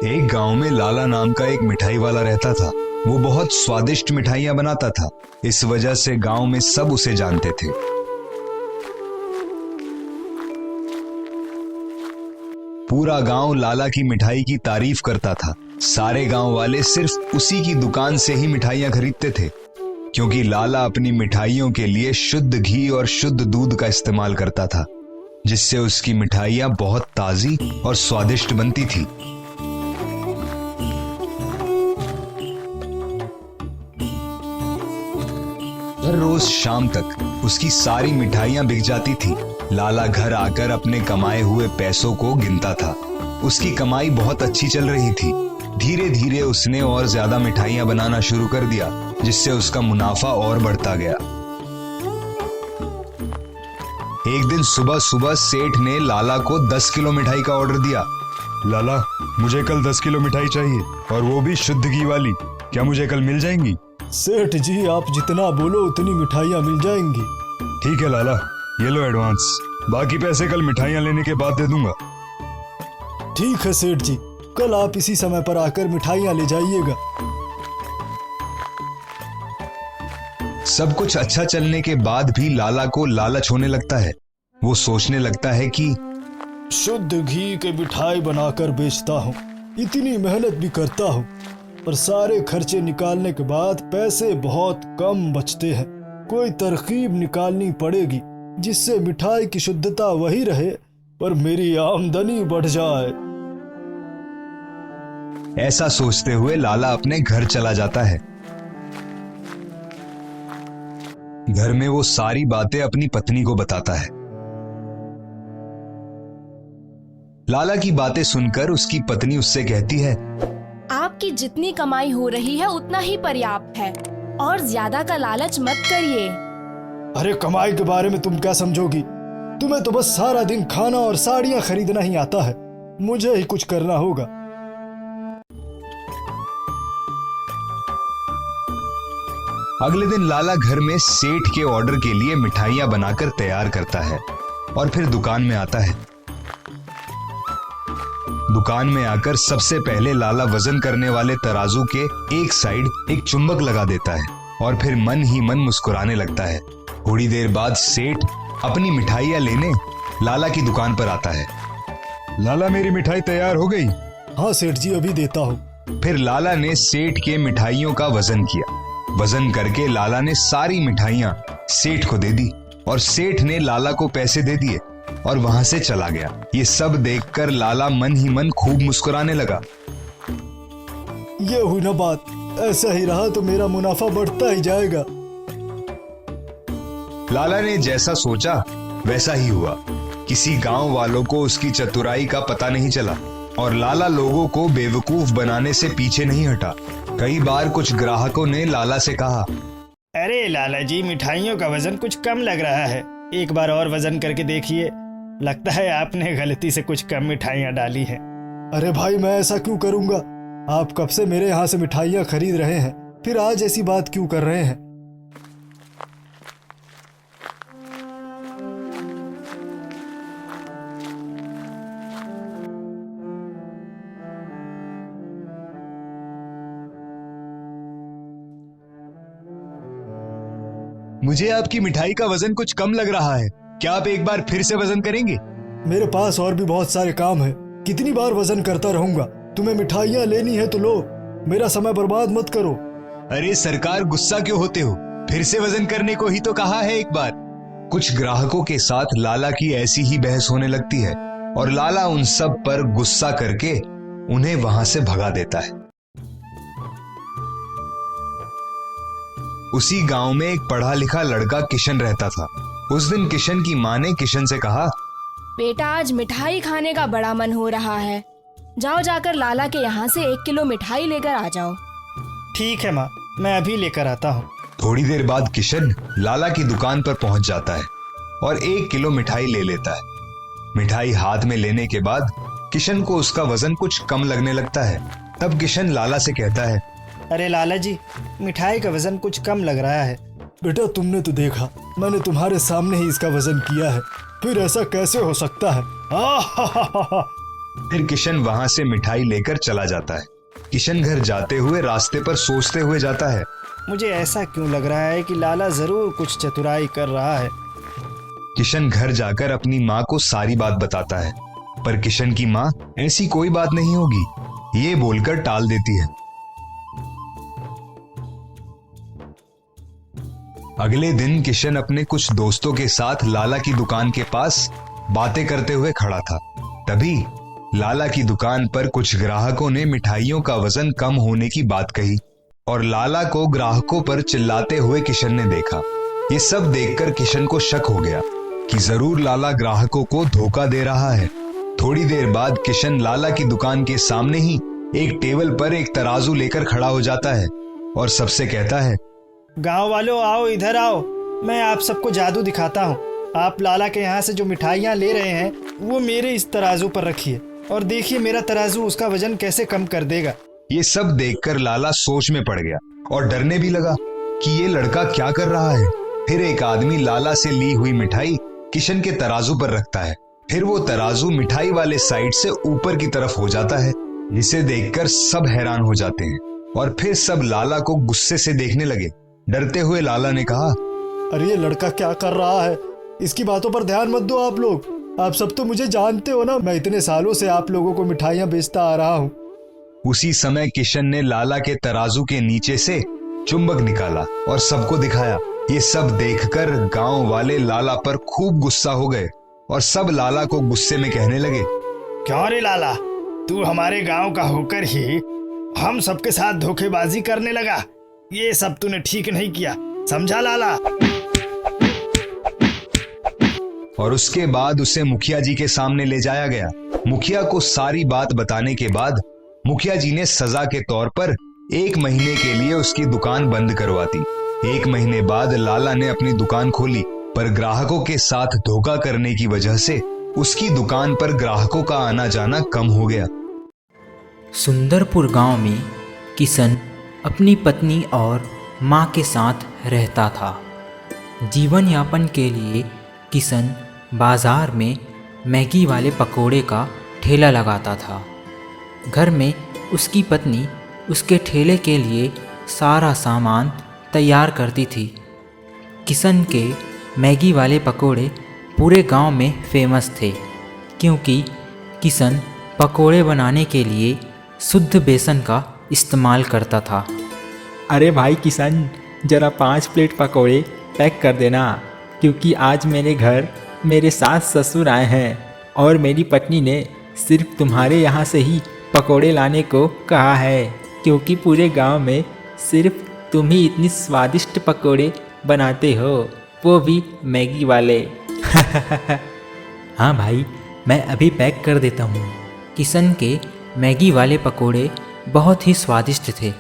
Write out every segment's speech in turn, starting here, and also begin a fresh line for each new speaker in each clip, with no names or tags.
एक गांव में लाला नाम का एक मिठाई वाला रहता था। वो बहुत स्वादिष्ट मिठाइयां बनाता था। इस वजह से गांव में सब उसे जानते थे। पूरा गांव लाला की मिठाई की तारीफ करता था। सारे गांव वाले सिर्फ उसी की दुकान से ही मिठाइयां खरीदते थे, क्योंकि लाला अपनी मिठाइयों के लिए शुद्ध घी और शुद्ध दूध का इस्तेमाल करता था, जिससे उसकी मिठाइयां बहुत ताजी और स्वादिष्ट बनती थी। हर रोज शाम तक उसकी सारी मिठाइयां बिक जाती थी। लाला घर आकर अपने कमाए हुए पैसों को गिनता था। उसकी कमाई बहुत अच्छी चल रही थी। धीरे धीरे उसने और ज्यादा मिठाइयां बनाना शुरू कर दिया, जिससे उसका मुनाफा और बढ़ता गया। एक दिन सुबह सुबह सेठ ने लाला को 10 किलो मिठाई का ऑर्डर दिया।
लाला, मुझे कल 10 किलो मिठाई चाहिए, और वो भी शुद्ध घी वाली। क्या मुझे कल मिल जाएंगी?
सेठ जी, आप जितना बोलो उतनी मिठाइयाँ मिल जाएंगी।
ठीक है लाला, ये लो एडवांस। बाकी पैसे कल मिठाइयाँ लेने के बाद दे दूंगा।
ठीक है सेठ जी, कल आप इसी समय पर आकर मिठाइयाँ ले जाइएगा।
सब कुछ अच्छा चलने के बाद भी लाला को लालच होने लगता है। वो सोचने लगता है कि
शुद्ध घी के मिठाई बनाकर बेचता हूँ, इतनी मेहनत भी करता हूँ, पर सारे खर्चे निकालने के बाद पैसे बहुत कम बचते हैं। कोई तरकीब निकालनी पड़ेगी जिससे मिठाई की शुद्धता वही रहे पर मेरी आमदनी बढ़ जाए।
ऐसा सोचते हुए लाला अपने घर चला जाता है। घर में वो सारी बातें अपनी पत्नी को बताता है। लाला की बातें सुनकर उसकी पत्नी उससे कहती है,
आपकी जितनी कमाई हो रही है उतना ही पर्याप्त है, और ज्यादा का लालच मत करिए।
अरे कमाई के बारे में तुम क्या समझोगी? तुम्हें तो बस सारा दिन खाना और साड़ियां खरीदना ही आता है। मुझे ही कुछ करना होगा।
अगले दिन लाला घर में सेठ के ऑर्डर के लिए मिठाइयां बनाकर तैयार करता है और फिर दुकान में आता है। दुकान में आकर सबसे पहले लाला वजन करने वाले तराजू के एक साइड एक चुंबक लगा देता है और फिर मन ही मन मुस्कुराने लगता है। थोड़ी देर बाद सेठ अपनी मिठाइयां लेने लाला की दुकान पर आता है।
लाला, मेरी मिठाई तैयार हो गई?
हाँ सेठ जी, अभी देता हूँ।
फिर लाला ने सेठ के मिठाइयों का वजन किया। वजन करके लाला ने सारी मिठाइयां सेठ को दे दी और सेठ ने लाला को पैसे दे दिए और वहां से चला गया। ये सब देखकर लाला मन ही मन खूब मुस्कुराने लगा।
ये हुई ना बात, ऐसा ही रहा तो मेरा मुनाफा बढ़ता ही जाएगा।
लाला ने जैसा सोचा वैसा ही हुआ। किसी गांव वालों को उसकी चतुराई का पता नहीं चला और लाला लोगों को बेवकूफ बनाने से पीछे नहीं हटा। कई बार कुछ ग्राहकों ने लाला से कहा,
अरे लाला जी, मिठाइयों का वजन कुछ कम लग रहा है, एक बार और वजन करके देखिए। लगता है आपने गलती से कुछ कम मिठाइयाँ डाली हैं।
अरे भाई, मैं ऐसा क्यों करूंगा? आप कब से मेरे यहाँ से मिठाइयाँ खरीद रहे हैं, फिर आज ऐसी बात क्यों कर रहे हैं?
मुझे आपकी मिठाई का वजन कुछ कम लग रहा है, क्या आप एक बार फिर से वजन करेंगे?
मेरे पास और भी बहुत सारे काम है, कितनी बार वजन करता रहूंगा? तुम्हें मिठाइयाँ लेनी है तो लो, मेरा समय बर्बाद मत करो।
अरे सरकार, गुस्सा क्यों होते हो? फिर से वजन करने को ही तो कहा है एक बार। कुछ ग्राहकों के साथ लाला की ऐसी ही बहस होने लगती है और लाला उन सब पर गुस्सा करके उन्हें वहां से भगा देता है। उसी गांव में एक पढ़ा लिखा लड़का किशन रहता था। उस दिन किशन की माँ ने किशन से कहा,
बेटा, आज मिठाई खाने का बड़ा मन हो रहा है, जाओ जाकर लाला के यहाँ से 1 किलो मिठाई लेकर आ जाओ।
ठीक है माँ, मैं अभी लेकर आता हूँ।
थोड़ी देर बाद किशन लाला की दुकान पर पहुंच जाता है और 1 किलो मिठाई ले लेता है। मिठाई हाथ में लेने के बाद किशन को उसका वजन कुछ कम लगने लगता है। तब किशन लाला से कहता है,
अरे लाला जी, मिठाई का वजन कुछ कम लग रहा है।
बेटा, तुमने तो देखा, मैंने तुम्हारे सामने ही इसका वजन किया है, फिर ऐसा कैसे हो सकता है?
फिर किशन वहां से मिठाई लेकर चला जाता है। किशन घर जाते हुए रास्ते पर सोचते हुए जाता है।
मुझे ऐसा क्यों लग रहा है कि लाला जरूर कुछ चतुराई कर रहा है।
किशन घर जाकर अपनी माँ को सारी बात बताता है, पर किशन की माँ ऐसी कोई बात नहीं होगी, ये बोलकर टाल देती है। अगले दिन किशन अपने कुछ दोस्तों के साथ लाला की दुकान के पास बातें करते हुए खड़ा था। तभी लाला की दुकान पर कुछ ग्राहकों ने मिठाइयों का वजन कम होने की बात कही और लाला को ग्राहकों पर चिल्लाते हुए किशन ने देखा। ये सब देखकर किशन को शक हो गया कि जरूर लाला ग्राहकों को धोखा दे रहा है। थोड़ी देर बाद किशन लाला की दुकान के सामने ही एक टेबल पर एक तराजू लेकर खड़ा हो जाता है और सबसे कहता है,
गांव वालों आओ, इधर आओ, मैं आप सबको जादू दिखाता हूँ। आप लाला के यहाँ से जो मिठाइयाँ ले रहे हैं वो मेरे इस तराजू पर रखिए और देखिए मेरा तराजू उसका वजन कैसे कम कर देगा।
ये सब देखकर लाला सोच में पड़ गया और डरने भी लगा कि ये लड़का क्या कर रहा है। फिर एक आदमी लाला से ली हुई मिठाई किशन के तराजू पर रखता है। फिर वो तराजू मिठाई वाले साइड से ऊपर की तरफ हो जाता है, जिसे देखकर सब हैरान हो जाते हैं और फिर सब लाला को गुस्से से देखने लगे। डरते हुए लाला ने कहा,
अरे ये लड़का क्या कर रहा है, इसकी बातों पर ध्यान मत दो आप लोग। आप सब तो मुझे जानते हो ना, मैं इतने सालों से आप लोगों को मिठाइयाँ बेचता आ रहा हूँ।
उसी समय किशन ने लाला के तराजू के नीचे से चुंबक निकाला और सबको दिखाया। ये सब देखकर गांव वाले लाला पर खूब गुस्सा हो गए और सब लाला को गुस्से में कहने लगे,
क्यों रे लाला, तू हमारे गांव का होकर ही हम सबके साथ धोखेबाजी करने लगा। ये सब तूने ठीक नहीं किया, समझा लाला।
और उसके बाद उसे मुखिया जी के सामने ले जाया गया। मुखिया को सारी बात बताने के बाद मुखिया जी ने सजा के तौर पर 1 महीने के लिए उसकी दुकान बंद करवा दी। 1 महीने बाद लाला ने अपनी दुकान खोली, पर ग्राहकों के साथ धोखा करने की वजह से उसकी दुकान पर ग्राहकों का आना जाना कम हो गया।
सुंदरपुर गांव में किशन अपनी पत्नी और मां के साथ रहता था। जीवन यापन के लिए किशन बाजार में मैगी वाले पकोड़े का ठेला लगाता था। घर में उसकी पत्नी उसके ठेले के लिए सारा सामान तैयार करती थी। किशन के मैगी वाले पकोड़े पूरे गांव में फेमस थे, क्योंकि किशन पकोड़े बनाने के लिए शुद्ध बेसन का इस्तेमाल करता था।
अरे भाई किशन, ज़रा 5 प्लेट पकोड़े पैक कर देना, क्योंकि आज मेरे घर मेरे सास ससुर आए हैं और मेरी पत्नी ने सिर्फ तुम्हारे यहाँ से ही पकोड़े लाने को कहा है, क्योंकि पूरे गांव में सिर्फ तुम ही इतनी स्वादिष्ट पकोड़े बनाते हो, वो भी मैगी वाले।
हाँ भाई, मैं अभी पैक कर देता हूँ। किशन के मैगी वाले पकोड़े बहुत ही स्वादिष्ट थे,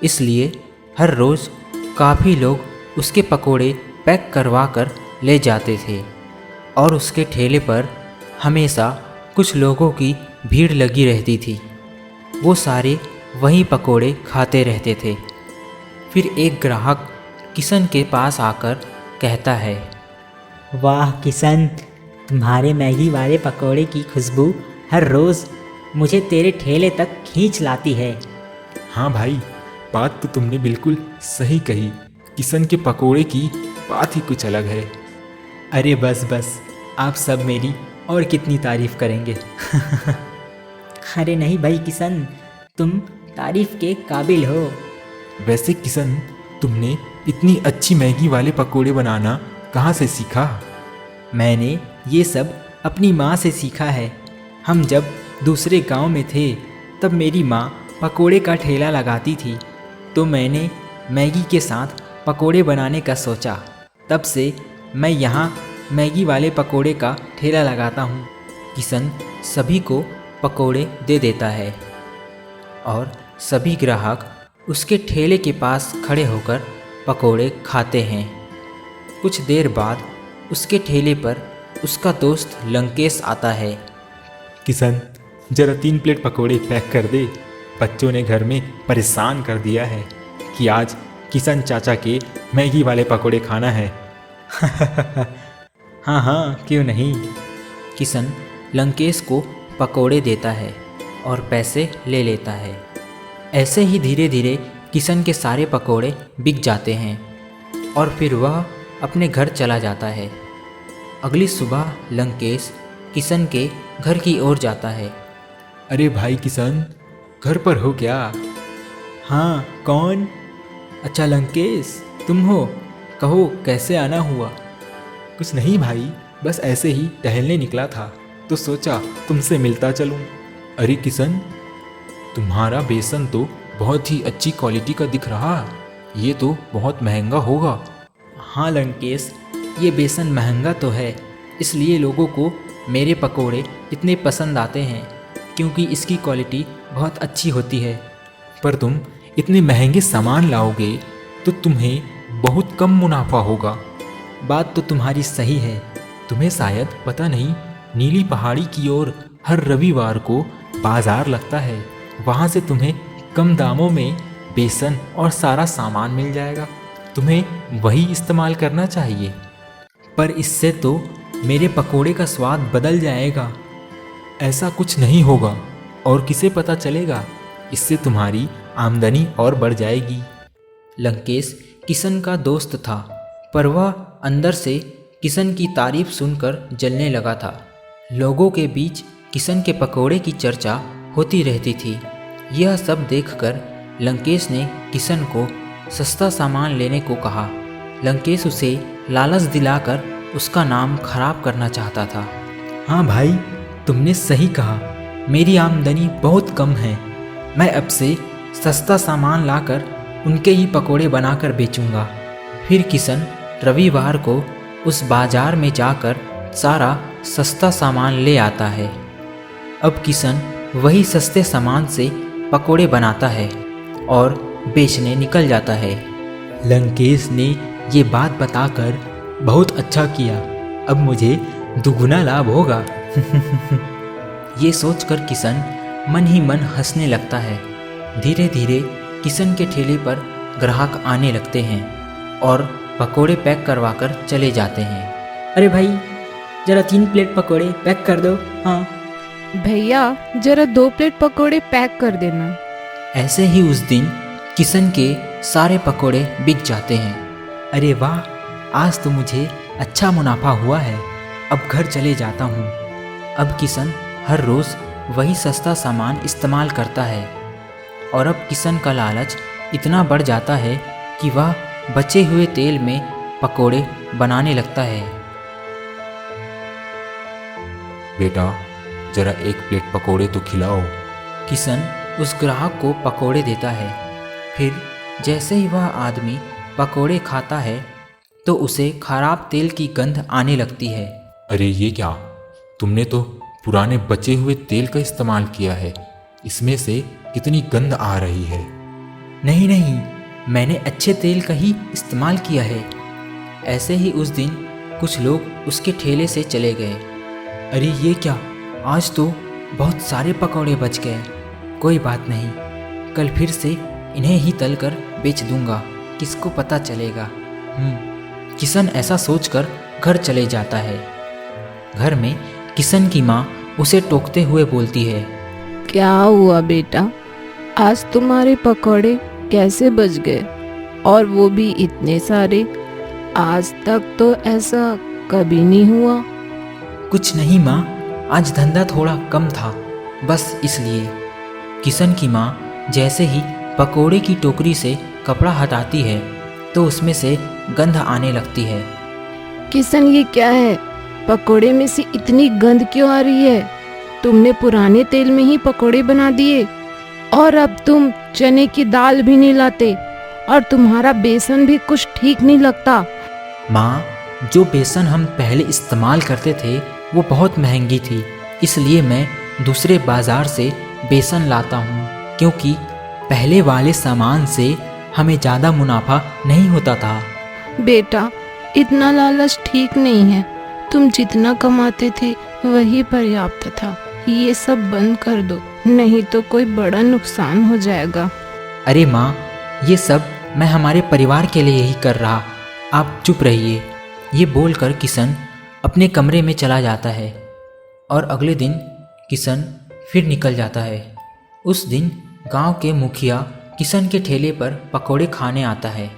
इसलिए हर रोज़ काफ़ी लोग उसके पकोड़े पैक करवा कर ले जाते थे और उसके ठेले पर हमेशा कुछ लोगों की भीड़ लगी रहती थी। वो सारे वही पकोड़े खाते रहते थे। फिर एक ग्राहक किशन के पास आकर कहता है,
वाह किशन, तुम्हारे मैगी वाले पकोड़े की खुशबू हर रोज़ मुझे तेरे ठेले तक खींच लाती है।
हाँ भाई, बात तो तुमने बिल्कुल सही कही। किशन के पकोड़े की बात ही कुछ अलग है।
अरे बस बस, आप सब मेरी और कितनी तारीफ़ करेंगे। अरे नहीं भाई किशन, तुम तारीफ़ के काबिल हो।
वैसे किशन, तुमने इतनी अच्छी मैगी वाले पकोड़े बनाना कहाँ से सीखा?
मैंने ये सब अपनी माँ से सीखा है। हम जब दूसरे गांव में थे तब मेरी माँ पकोड़े का ठेला लगाती थी, तो मैंने मैगी के साथ पकोड़े बनाने का सोचा। तब से मैं यहाँ मैगी वाले पकोड़े का ठेला लगाता हूँ।
किशन सभी को पकोड़े दे देता है और सभी ग्राहक उसके ठेले के पास खड़े होकर पकोड़े खाते हैं। कुछ देर बाद उसके ठेले पर उसका दोस्त लंकेश आता है।
किशन, ज़रा 3 प्लेट पकोड़े पैक कर दे। बच्चों ने घर में परेशान कर दिया है कि आज किशन चाचा के मैगी वाले पकोड़े खाना है।
हाँ हाँ, क्यों नहीं।
किशन लंकेश को पकोड़े देता है और पैसे ले लेता है। ऐसे ही धीरे धीरे किशन के सारे पकोड़े बिक जाते हैं और फिर वह अपने घर चला जाता है। अगली सुबह लंकेश किशन के घर की ओर जाता है।
अरे भाई किशन, घर पर हो क्या? हाँ, कौन? अच्छा लंकेश, तुम हो? कहो कैसे आना हुआ? कुछ नहीं भाई, बस ऐसे ही टहलने निकला था तो सोचा तुमसे मिलता चलूं। अरे किशन, तुम्हारा बेसन तो बहुत ही अच्छी क्वालिटी का दिख रहा है, ये तो बहुत महंगा होगा।
हाँ लंकेश, ये बेसन महंगा तो है, इसलिए लोगों को मेरे पकोड़े इतने पसंद आते हैं क्योंकि इसकी क्वालिटी बहुत अच्छी होती है।
पर तुम इतने महंगे सामान लाओगे तो तुम्हें बहुत कम मुनाफा होगा।
बात तो तुम्हारी सही है।
तुम्हें शायद पता नहीं, नीली पहाड़ी की ओर हर रविवार को बाजार लगता है, वहाँ से तुम्हें कम दामों में बेसन और सारा सामान मिल जाएगा। तुम्हें वही इस्तेमाल करना चाहिए।
पर इससे तो मेरे पकोड़े का स्वाद बदल जाएगा।
ऐसा कुछ नहीं होगा, और किसे पता चलेगा? इससे तुम्हारी आमदनी और बढ़ जाएगी।
लंकेश किशन का दोस्त था, पर वह अंदर से किशन की तारीफ सुनकर जलने लगा था। लोगों के बीच किशन के पकोड़े की चर्चा होती रहती थी। यह सब देखकर लंकेश ने किशन को सस्ता सामान लेने को कहा। लंकेश उसे लालच दिलाकर उसका नाम खराब करना चाहता था।
हाँ भाई, तुमने सही कहा, मेरी आमदनी बहुत कम है।
मैं अब से सस्ता सामान लाकर उनके ही पकोड़े बनाकर बेचूंगा। फिर किशन रविवार को उस बाजार में जाकर सारा सस्ता सामान ले आता है। अब किशन वही सस्ते सामान से पकोड़े बनाता है और बेचने निकल जाता है।
लंकेश ने ये बात बताकर बहुत अच्छा किया, अब मुझे दुगुना लाभ होगा।
ये सोचकर किशन मन ही मन हंसने लगता है। धीरे धीरे किशन के ठेले पर ग्राहक आने लगते हैं और पकोड़े पैक करवाकर चले जाते हैं।
अरे भाई, ज़रा 3 प्लेट पकोड़े पैक कर दो। हाँ
भैया, जरा 2 प्लेट पकोड़े पैक कर देना।
ऐसे ही उस दिन किशन के सारे पकोड़े बिक जाते हैं।
अरे वाह, आज तो मुझे अच्छा मुनाफा हुआ है।
अब घर चले जाता हूँ। अब किशन हर रोज़ वही सस्ता सामान इस्तेमाल करता है और अब किशन का लालच इतना बढ़ जाता है कि वह बचे हुए तेल में पकोड़े बनाने लगता है।
बेटा, जरा 1 प्लेट पकोड़े तो खिलाओ।
किशन उस ग्राहक को पकोड़े देता है। फिर जैसे ही वह आदमी पकोड़े खाता है तो उसे खराब तेल की गंध आने लगती है।
अरे ये क्या, तुमने तो पुराने बचे हुए तेल का इस्तेमाल किया है, इसमें से कितनी गंध आ रही है।
नहीं नहीं, मैंने अच्छे तेल का ही इस्तेमाल किया है। ऐसे ही उस दिन कुछ लोग उसके ठेले से चले गए। अरे ये क्या, आज तो बहुत सारे पकौड़े बच गए। कोई बात नहीं, कल फिर से इन्हें ही तलकर बेच दूंगा, किसको पता चलेगा। किशन ऐसा सोचकर घर चले जाता है। घर में किशन की माँ उसे टोकते हुए बोलती है,
क्या हुआ बेटा, आज तुम्हारे पकौड़े कैसे बच गए, और वो भी इतने सारे? आज तक तो ऐसा कभी नहीं हुआ।
कुछ नहीं माँ, आज धंधा थोड़ा कम था, बस इसलिए। किशन की माँ जैसे ही पकोड़े की टोकरी से कपड़ा हटाती है तो उसमें से गंध आने लगती है।
किशन, ये क्या है? पकोड़े में से इतनी गंध क्यों आ रही है? तुमने पुराने तेल में ही पकोड़े बना दिए, और अब तुम चने की दाल भी नहीं लाते, और तुम्हारा बेसन भी कुछ ठीक नहीं लगता।
माँ, जो बेसन हम पहले इस्तेमाल करते थे वो बहुत महंगी थी, इसलिए मैं दूसरे बाजार से बेसन लाता हूँ, क्योंकि पहले वाले सामान से हमें ज़्यादा मुनाफा नहीं होता था।
बेटा, इतना लालच ठीक नहीं है। तुम जितना कमाते थे वही पर्याप्त था। ये सब बंद कर दो, नहीं तो कोई बड़ा नुकसान हो जाएगा।
अरे माँ, ये सब मैं हमारे परिवार के लिए ही कर रहा, आप चुप रहिए। ये बोलकर किशन अपने कमरे में चला जाता है और अगले दिन किशन फिर निकल जाता है। उस दिन गांव के मुखिया किशन के ठेले पर पकोड़े खाने आता है।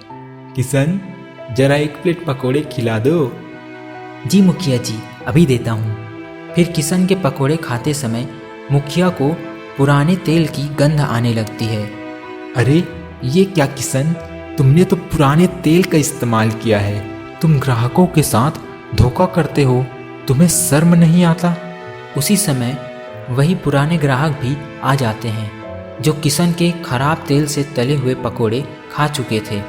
किशन, जरा एक प्लेट पकोड़े खिला दो।
जी मुखिया जी, अभी देता हूँ। फिर किशन के पकोड़े खाते समय मुखिया को पुराने तेल की गंध आने लगती है।
अरे ये क्या किशन, तुमने तो पुराने तेल का इस्तेमाल किया है। तुम ग्राहकों के साथ धोखा करते हो, तुम्हें शर्म नहीं आता?
उसी समय वही पुराने ग्राहक भी आ जाते हैं जो किशन के खराब तेल से तले हुए पकोड़े खा चुके थे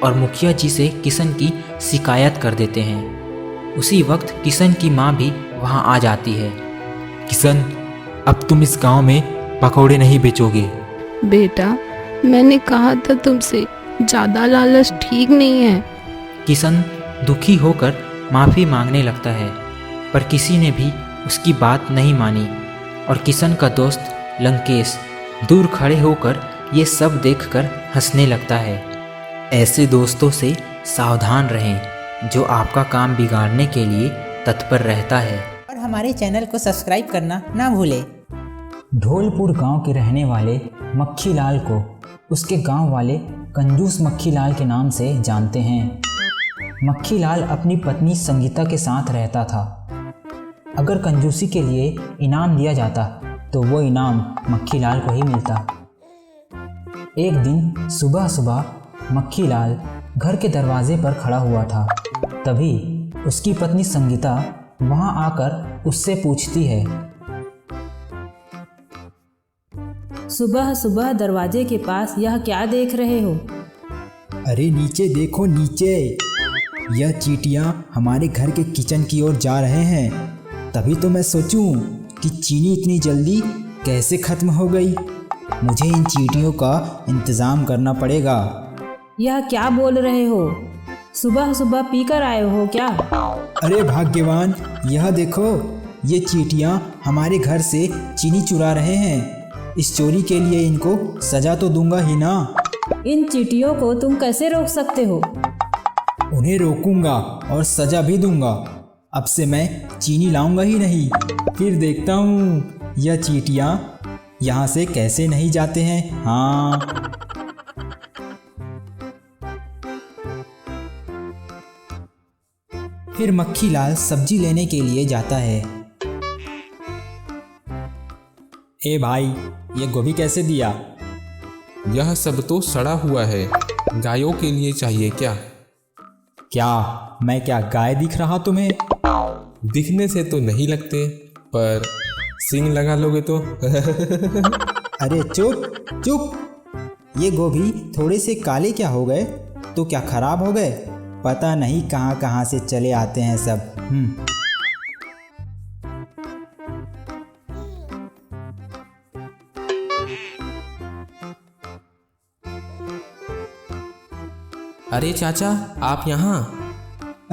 और मुखिया जी से किशन की शिकायत कर देते हैं। उसी वक्त किशन की माँ भी वहाँ आ जाती है।
किशन, अब तुम इस गांव में पकोड़े नहीं बेचोगे।
बेटा, मैंने कहा था तुमसे, ज़्यादा लालच ठीक नहीं है।
किशन दुखी होकर माफ़ी मांगने लगता है, पर किसी ने भी उसकी बात नहीं मानी और किशन का दोस्त लंकेश दूर खड़े होकर ये सब देखकर हंसने लगता है। ऐसे दोस्तों से सावधान रहें जो आपका काम बिगाड़ने के लिए तत्पर रहता है।
और हमारे चैनल को सब्सक्राइब करना ना भूलें।
धौलपुर गांव के रहने वाले मक्खीलाल को उसके गांव वाले कंजूस मक्खीलाल के नाम से जानते हैं। मक्खीलाल अपनी पत्नी संगीता के साथ रहता था। अगर कंजूसी के लिए इनाम दिया जाता तो वो इनाम मक्खीलाल को ही मिलता। एक दिन सुबह सुबह मक्खीलाल घर के दरवाजे पर खड़ा हुआ था। तभी उसकी पत्नी संगीता वहां आकर उससे पूछती है,
सुबह सुबह दरवाजे के पास यह क्या देख रहे हो?
अरे नीचे देखो नीचे, यह चींटियां हमारे घर के किचन की ओर जा रहे हैं। तभी तो मैं सोचूं कि चीनी इतनी जल्दी कैसे खत्म हो गई। मुझे इन चींटियों का इंतज़ाम करना पड़ेगा।
यह क्या बोल रहे हो? सुबह सुबह पीकर आए हो क्या?
अरे भाग्यवान, यह देखो, ये चींटियां हमारे घर से चीनी चुरा रहे हैं। इस चोरी के लिए इनको सजा तो दूंगा ही ना।
इन चींटियों को तुम कैसे रोक सकते हो?
उन्हें रोकूंगा और सजा भी दूंगा। अब से मैं चीनी लाऊंगा ही नहीं। फिर देखता हूँ यह चींटियां यहाँ से कैसे नहीं जाते हैं। हाँ, फिर मक्खीलाल सब्जी लेने के लिए जाता है। ए भाई, ये गोभी कैसे दिया?
यह सब तो सड़ा हुआ है, गायों के लिए चाहिए क्या?
क्या मैं क्या गाय दिख रहा तुम्हें?
दिखने से तो नहीं लगते, पर सींग लगा लोगे तो
अरे चुप चुप, ये गोभी थोड़े से काले क्या हो गए? तो क्या खराब हो गए? पता नहीं कहाँ कहाँ से चले आते हैं सब।
अरे चाचा, आप यहाँ?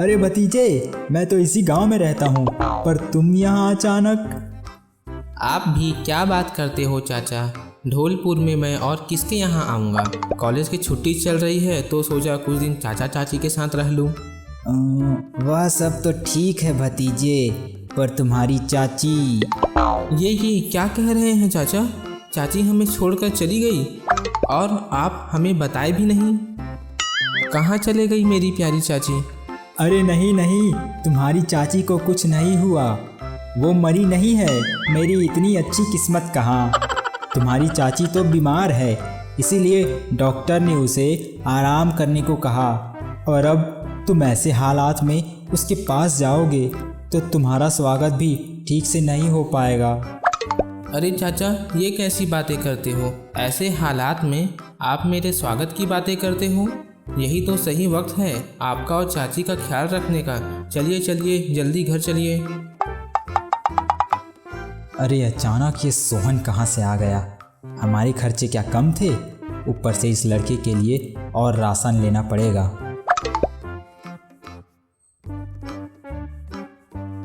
अरे भतीजे, मैं तो इसी गांव में रहता हूँ, पर तुम यहाँ अचानक?
आप भी क्या बात करते हो चाचा? धौलपुर में मैं और किसके यहाँ आऊँगा? कॉलेज की छुट्टी चल रही है तो सोचा कुछ दिन चाचा चाची के साथ रह लूँ।
वह सब तो ठीक है भतीजे, पर तुम्हारी चाची।
ये क्या कह रहे हैं चाचा? चाची हमें छोड़कर चली गई और आप हमें बताए भी नहीं। कहाँ चले गई मेरी प्यारी चाची?
अरे नहीं नहीं, तुम्हारी चाची को कुछ नहीं हुआ, वो मरी नहीं है। मेरी इतनी अच्छी किस्मत कहाँ। तुम्हारी चाची तो बीमार है, इसीलिए डॉक्टर ने उसे आराम करने को कहा। और अब तुम ऐसे हालात में उसके पास जाओगे तो तुम्हारा स्वागत भी ठीक से नहीं हो पाएगा।
अरे चाचा, ये कैसी बातें करते हो? ऐसे हालात में आप मेरे स्वागत की बातें करते हो? यही तो सही वक्त है आपका और चाची का ख्याल रखने का। चलिए चलिए, जल्दी घर चलिए।
अरे अचानक ये सोहन कहाँ से आ गया? हमारे खर्चे क्या कम थे? ऊपर से इस लड़के के लिए और राशन लेना पड़ेगा।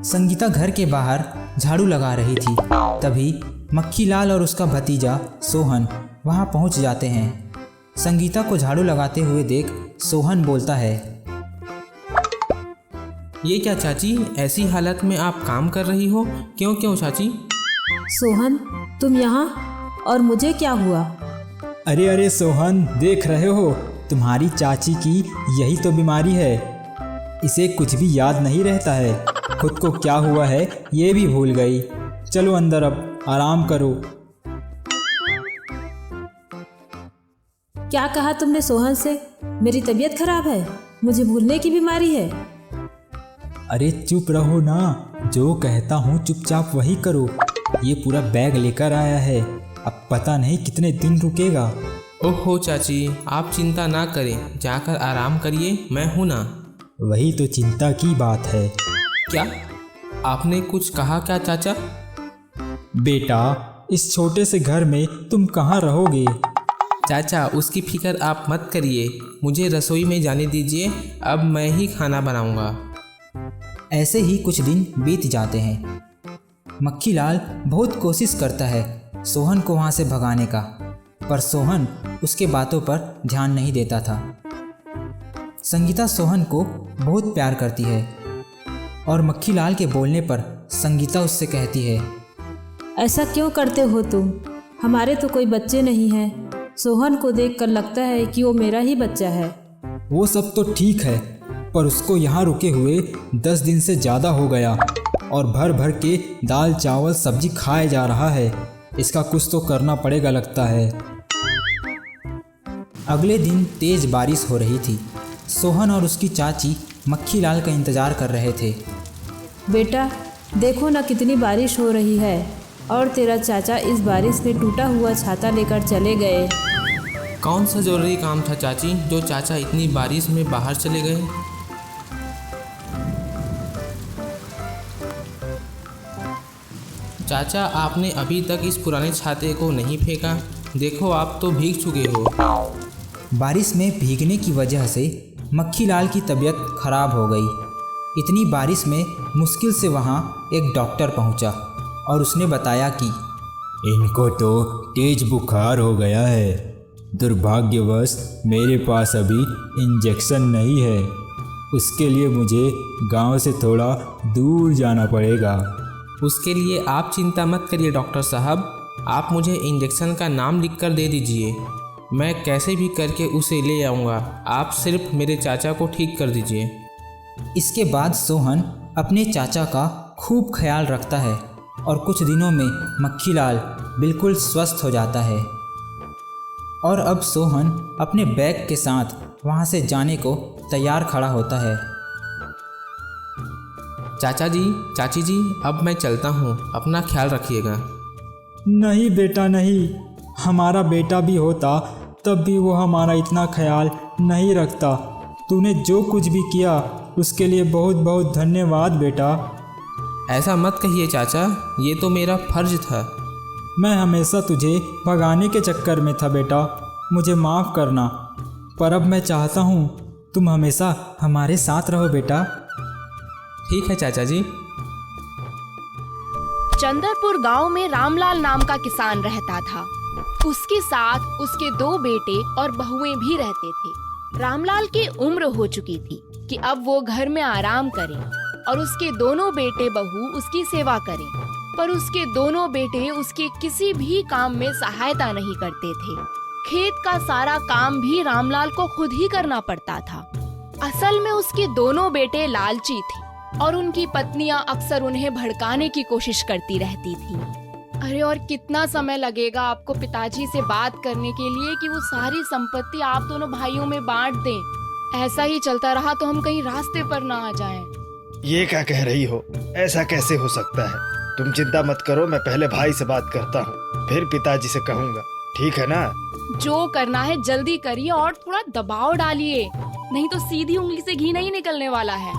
संगीता घर के बाहर झाड़ू लगा रही थी। तभी मक्खीलाल और उसका भतीजा सोहन वहां पहुंच जाते हैं। संगीता को झाड़ू लगाते हुए देख सोहन बोलता है,
ये क्या चाची, ऐसी हालत में आप काम कर रही हो? क्यों क्यों चाची?
सोहन, तुम यहाँ? और मुझे क्या हुआ?
अरे अरे सोहन, देख रहे हो तुम्हारी चाची की यही तो बीमारी है। इसे कुछ भी याद नहीं रहता है, खुद को क्या हुआ है ये भी भूल गई। चलो अंदर, अब आराम करो।
क्या कहा तुमने सोहन से? मेरी तबीयत खराब है, मुझे भूलने की बीमारी है।
अरे चुप रहो ना, जो कहता हूँ चुपचाप वही करो। ये पूरा बैग लेकर आया है, अब पता नहीं कितने दिन रुकेगा।
ओहो चाची, आप चिंता ना करें, जाकर आराम करिए, मैं हूँ ना।
वही तो चिंता की बात है।
क्या आपने कुछ कहा क्या चाचा?
बेटा, इस छोटे से घर में तुम कहाँ रहोगे?
चाचा उसकी फिक्र आप मत करिए, मुझे रसोई में जाने दीजिए, अब मैं ही खाना बनाऊंगा।
ऐसे ही कुछ दिन बीत जाते हैं। मक्खीलाल बहुत कोशिश करता है सोहन को वहाँ से भगाने का, पर सोहन उसके बातों पर ध्यान नहीं देता था। संगीता सोहन को बहुत प्यार करती है और मक्खीलाल के बोलने पर संगीता उससे कहती है,
ऐसा क्यों करते हो तुम? हमारे तो कोई बच्चे नहीं हैं। सोहन को देखकर लगता है कि वो मेरा ही बच्चा है।
वो सब तो ठीक है, पर उसको यहाँ रुके हुए 10 दिन से ज़्यादा हो गया और भर भर के दाल चावल सब्जी खाए जा रहा है। इसका कुछ तो करना पड़ेगा लगता है।
अगले दिन तेज बारिश हो रही थी। सोहन और उसकी चाची मक्खीलाल का इंतज़ार कर रहे थे।
बेटा देखो ना कितनी बारिश हो रही है, और तेरा चाचा इस बारिश में टूटा हुआ छाता लेकर चले गए।
कौन सा ज़रूरी काम था चाची, जो चाचा इतनी बारिश में बाहर चले गए? चाचा आपने अभी तक इस पुराने छाते को नहीं फेंका, देखो आप तो भीग चुके हो।
बारिश में भीगने की वजह से मक्खीलाल की तबीयत खराब हो गई। इतनी बारिश में मुश्किल से वहाँ एक डॉक्टर पहुँचा और उसने बताया कि
इनको तो तेज बुखार हो गया है। दुर्भाग्यवश मेरे पास अभी इंजेक्शन नहीं है, उसके लिए मुझे गांव से थोड़ा दूर जाना पड़ेगा।
उसके लिए आप चिंता मत करिए डॉक्टर साहब, आप मुझे इंजेक्शन का नाम लिख कर दे दीजिए, मैं कैसे भी करके उसे ले आऊँगा। आप सिर्फ मेरे चाचा को ठीक कर दीजिए।
इसके बाद सोहन अपने चाचा का खूब ख्याल रखता है और कुछ दिनों में मक्खीलाल बिल्कुल स्वस्थ हो जाता है। और अब सोहन अपने बैग के साथ वहाँ से जाने को तैयार खड़ा होता है।
चाचा जी, चाची जी, अब मैं चलता हूँ, अपना ख्याल रखिएगा।
नहीं बेटा नहीं, हमारा बेटा भी होता तब भी वो हमारा इतना ख्याल नहीं रखता। तूने जो कुछ भी किया उसके लिए बहुत बहुत धन्यवाद बेटा।
ऐसा मत कहिए चाचा, ये तो मेरा फर्ज था।
मैं हमेशा तुझे भगाने के चक्कर में था बेटा, मुझे माफ़ करना। पर अब मैं चाहता हूँ तुम हमेशा हमारे साथ रहो बेटा।
ठीक है चाचा जी।
चंदरपुर गांव में रामलाल नाम का किसान रहता था। उसके साथ उसके 2 बेटे और बहुएं भी रहते थे। रामलाल की उम्र हो चुकी थी कि अब वो घर में आराम करे और उसके दोनों बेटे बहू उसकी सेवा करें, पर उसके दोनों बेटे उसके किसी भी काम में सहायता नहीं करते थे। खेत का सारा काम भी रामलाल को खुद ही करना पड़ता था। असल में उसके दोनों बेटे लालची थे और उनकी पत्नियां अक्सर उन्हें भड़काने की कोशिश करती रहती थी। अरे और कितना समय लगेगा आपको पिताजी से बात करने के लिए कि वो सारी संपत्ति आप दोनों भाइयों में बांट दें। ऐसा ही चलता रहा तो हम कहीं रास्ते पर ना आ जाएं।
ये क्या कह रही हो? ऐसा कैसे हो सकता है? तुम चिंता मत करो, मैं पहले भाई से बात करता हूँ, फिर पिताजी से कहूँगा, ठीक है ना?
जो करना है जल्दी करिए और थोड़ा दबाव डालिए, नहीं तो सीधी उंगली से घी नहीं निकलने वाला है।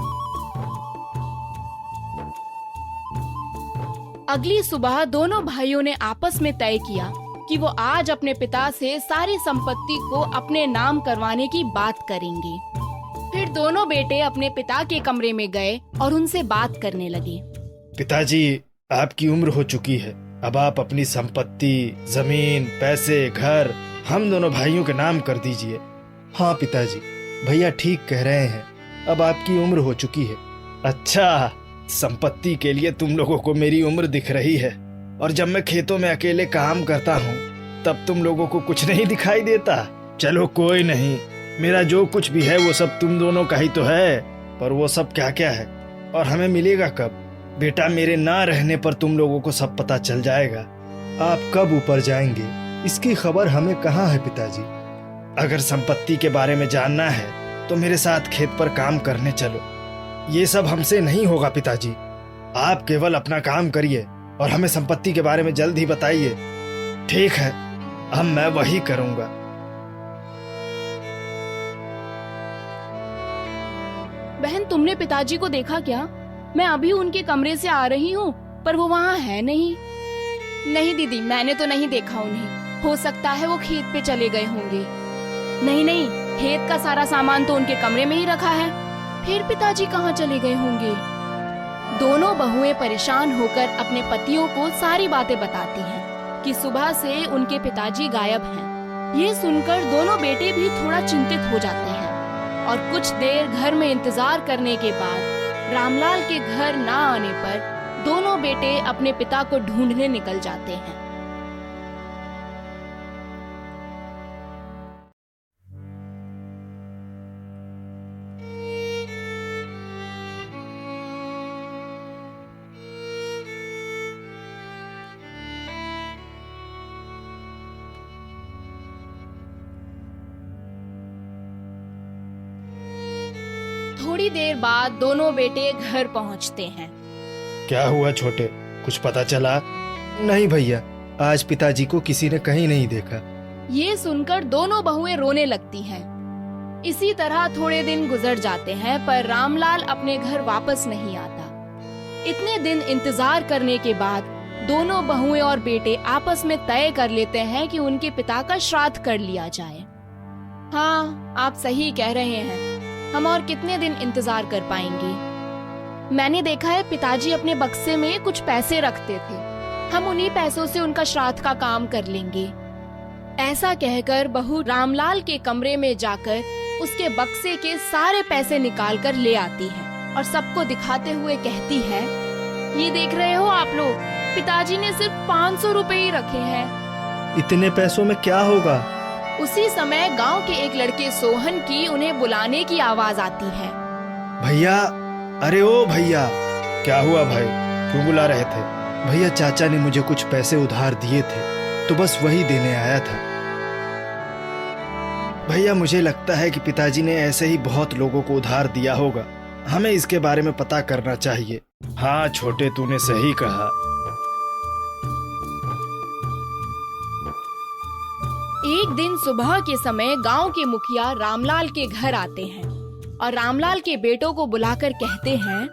अगली सुबह दोनों भाइयों ने आपस में तय किया कि वो आज अपने पिता से सारी संपत्ति को अपने नाम करवाने की बात करेंगे। फिर दोनों बेटे अपने पिता के कमरे में गए और उनसे बात करने लगे।
पिताजी, आपकी उम्र हो चुकी है, अब आप अपनी संपत्ति, जमीन, पैसे, घर हम दोनों भाइयों के नाम कर दीजिए। हाँ पिताजी, भैया ठीक कह रहे हैं, अब आपकी उम्र हो चुकी है। अच्छा, संपत्ति के लिए तुम लोगों को मेरी उम्र दिख रही है और जब मैं खेतों में अकेले काम करता हूँ तब तुम लोगों को कुछ नहीं दिखाई देता। चलो कोई नहीं, मेरा जो कुछ भी है वो सब तुम दोनों का ही तो है, पर वो सब क्या क्या है और हमें मिलेगा कब? बेटा, मेरे ना रहने पर तुम लोगों को सब पता चल जाएगा। आप कब ऊपर जाएंगे इसकी खबर हमें कहाँ है पिताजी? अगर संपत्ति के बारे में जानना है तो मेरे साथ खेत पर काम करने चलो। ये सब हमसे नहीं होगा पिताजी, आप केवल अपना काम करिए और हमें संपत्ति के बारे में जल्द ही बताइए। ठीक है, अब मैं वही करूंगा।
बहन, तुमने पिताजी को देखा क्या? मैं अभी उनके कमरे से आ रही हूँ पर वो वहाँ है नहीं। नहीं दीदी, मैंने तो नहीं देखा उन्हें। हो सकता है वो खेत पे चले गए होंगे। नहीं नहीं, खेत का सारा सामान तो उनके कमरे में ही रखा है, फिर पिताजी कहाँ चले गए होंगे? दोनों बहुएं परेशान होकर अपने पतियों को सारी बातें बताती हैं कि सुबह से उनके पिताजी गायब हैं। ये सुनकर दोनों बेटे भी थोड़ा चिंतित हो जाते हैं और कुछ देर घर में इंतजार करने के बाद रामलाल के घर ना आने पर दोनों बेटे अपने पिता को ढूंढने निकल जाते हैं। थोड़ी देर बाद दोनों बेटे घर पहुंचते हैं।
क्या हुआ छोटे, कुछ पता चला? नहीं भैया, आज पिताजी को किसी ने कहीं नहीं देखा।
ये सुनकर दोनों बहुएं रोने लगती हैं। इसी तरह थोड़े दिन गुजर जाते हैं पर रामलाल अपने घर वापस नहीं आता। इतने दिन इंतजार करने के बाद दोनों बहुएं और बेटे आपस में तय कर लेते हैं कि उनके पिता का श्राद्ध कर लिया जाए। हाँ, आप सही कह रहे हैं, हम और कितने दिन इंतजार कर पाएंगे? मैंने देखा है पिताजी अपने बक्से में कुछ पैसे रखते थे, हम उन्हीं पैसों से उनका श्राद्ध का काम कर लेंगे। ऐसा कहकर बहू रामलाल के कमरे में जाकर उसके बक्से के सारे पैसे निकाल कर ले आती है और सबको दिखाते हुए कहती है, ये देख रहे हो आप लोग, पिताजी ने सिर्फ 500 रुपए ही रखे हैं।
इतने पैसों में क्या होगा?
उसी समय गांव के एक लड़के सोहन की उन्हें बुलाने की आवाज आती है।
भैया, अरे ओ भैया, क्या हुआ भाई, क्यों बुला रहे थे? भैया, चाचा ने मुझे कुछ पैसे उधार दिए थे तो बस वही देने आया था। भैया, मुझे लगता है कि पिताजी ने ऐसे ही बहुत लोगों को उधार दिया होगा, हमें इसके बारे में पता करना चाहिए। हाँ छोटे, तूने सही कहा।
एक दिन सुबह के समय गांव के मुखिया रामलाल के घर आते हैं और रामलाल के बेटों को बुलाकर कहते हैं,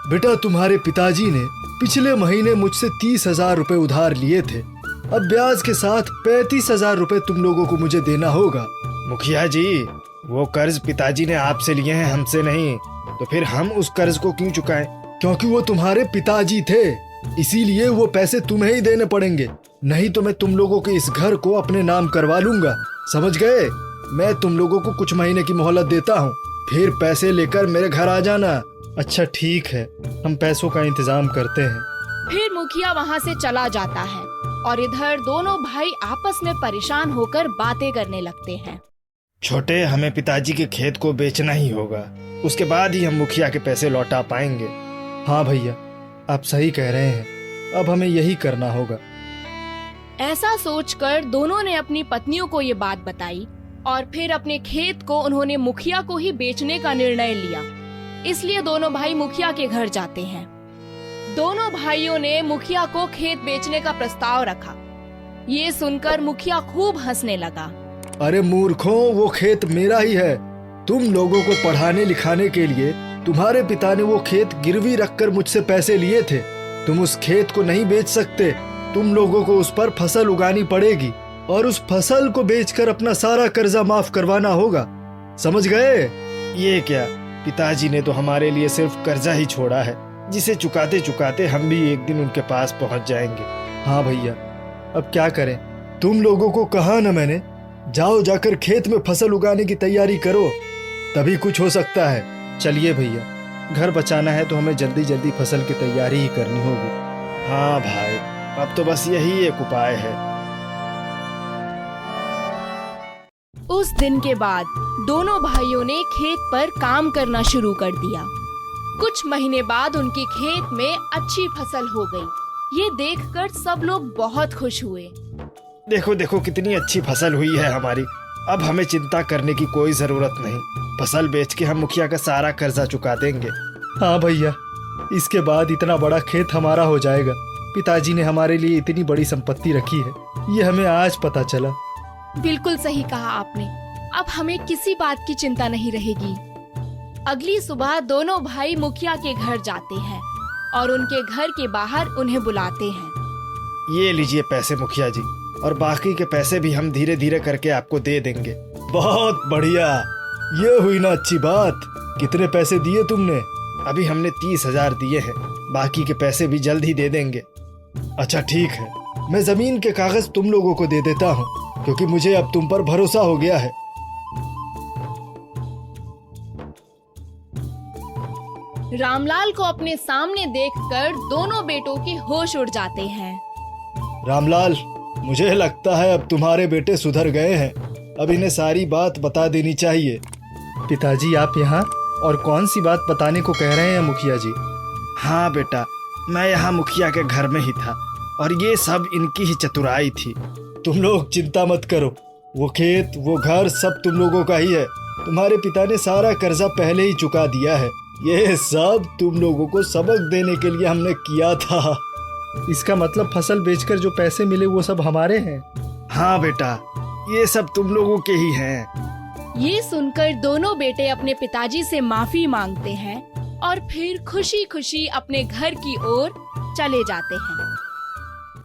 बेटा, तुम्हारे पिताजी ने पिछले महीने मुझसे 30,000 रुपए उधार लिए थे, अब ब्याज के साथ 35,000 रुपए तुम लोगों को मुझे देना होगा।
मुखिया जी, वो कर्ज पिताजी ने आपसे लिए हैं, हमसे नहीं, तो फिर हम उस कर्ज को क्यों चुकाएं?
क्योंकि वो तुम्हारे पिताजी थे, इसीलिए वो पैसे तुम्हें ही देने पड़ेंगे, नहीं तो मैं तुम लोगों के इस घर को अपने नाम करवा लूंगा, समझ गए? मैं तुम लोगों को कुछ महीने की मोहलत देता हूँ, फिर पैसे लेकर मेरे घर आ जाना।
अच्छा ठीक है, हम पैसों का इंतजाम करते हैं।
फिर मुखिया वहाँ से चला जाता है और इधर दोनों भाई आपस में परेशान होकर बातें करने लगते हैं।
छोटे, हमें पिताजी के खेत को बेचना ही होगा, उसके बाद ही हम मुखिया के पैसे लौटा पाएंगे।
हाँ भैया, आप सही कह रहे हैं, अब हमें यही करना होगा।
ऐसा सोचकर दोनों ने अपनी पत्नियों को ये बात बताई और फिर अपने खेत को उन्होंने मुखिया को ही बेचने का निर्णय लिया। इसलिए दोनों भाई मुखिया के घर जाते हैं। दोनों भाइयों ने मुखिया को खेत बेचने का प्रस्ताव रखा। ये सुनकर मुखिया खूब हंसने लगा।
अरे मूर्खों, वो खेत मेरा ही है। तुम लोगों को पढ़ाने लिखाने के लिए तुम्हारे पिता ने वो खेत गिरवी रखकर मुझसे पैसे लिए थे। तुम उस खेत को नहीं बेच सकते, तुम लोगों को उस पर फसल उगानी पड़ेगी और उस फसल को बेचकर अपना सारा कर्जा माफ करवाना होगा, समझ गए?
ये क्या, पिताजी ने तो हमारे लिए सिर्फ कर्जा ही छोड़ा है, जिसे चुकाते चुकाते हम भी एक दिन उनके पास पहुंच जाएंगे।
हाँ भैया, अब क्या करें? तुम लोगों को कहा ना मैंने, जाओ जाकर खेत में फसल उगाने की तैयारी करो, तभी कुछ हो सकता है।
चलिए भैया, घर बचाना है तो हमें जल्दी जल्दी फसल की तैयारी ही करनी होगी। हाँ भाई, अब तो बस यही एक उपाय है।
उस दिन के बाद दोनों भाइयों ने खेत पर काम करना शुरू कर दिया। कुछ महीने बाद उनके खेत में अच्छी फसल हो गई। ये देखकर सब लोग बहुत खुश हुए।
देखो देखो कितनी अच्छी फसल हुई है हमारी। अब हमें चिंता करने की कोई जरूरत नहीं। फसल बेच के हम मुखिया का सारा कर्जा चुका देंगे।
हाँ भैया, इसके बाद इतना बड़ा खेत हमारा हो जाएगा। पिताजी ने हमारे लिए इतनी बड़ी संपत्ति रखी है, ये हमें आज पता चला।
बिल्कुल सही कहा आपने। अब हमें किसी बात की चिंता नहीं रहेगी। अगली सुबह दोनों भाई मुखिया के घर जाते हैं और उनके घर के बाहर उन्हें बुलाते हैं।
ये लीजिए पैसे मुखिया जी, और बाकी के पैसे भी हम धीरे धीरे करके आपको दे देंगे।
बहुत बढ़िया, ये हुई ना अच्छी बात। कितने पैसे दिए तुमने?
अभी हमने 30,000 दिए हैं, बाकी के पैसे भी जल्द ही दे देंगे।
अच्छा ठीक है, मैं जमीन के कागज तुम लोगों को दे देता हूँ, क्योंकि मुझे अब तुम पर भरोसा हो गया है।
रामलाल को अपने सामने देखकर दोनों बेटों के होश उड़ जाते हैं।
रामलाल, मुझे लगता है अब तुम्हारे बेटे सुधर गए हैं। अब इन्हें सारी बात बता देनी चाहिए।
पिताजी आप यहाँ? और कौन सी बात बताने को कह रहे हैं मुखिया जी? हाँ बेटा, मैं यहाँ मुखिया के घर में ही था और ये सब इनकी ही चतुराई थी।
तुम लोग चिंता मत करो, वो खेत वो घर सब तुम लोगों का ही है। तुम्हारे पिता ने सारा कर्जा पहले ही चुका दिया है। ये सब तुम लोगों को सबक देने के लिए हमने किया था।
इसका मतलब फसल बेचकर जो पैसे मिले वो सब हमारे हैं? हाँ बेटा, ये सब तुम लोगों के ही हैं।
ये सुनकर दोनों बेटे अपने पिताजी से माफी मांगते हैं और फिर खुशी खुशी अपने घर की ओर चले जाते हैं।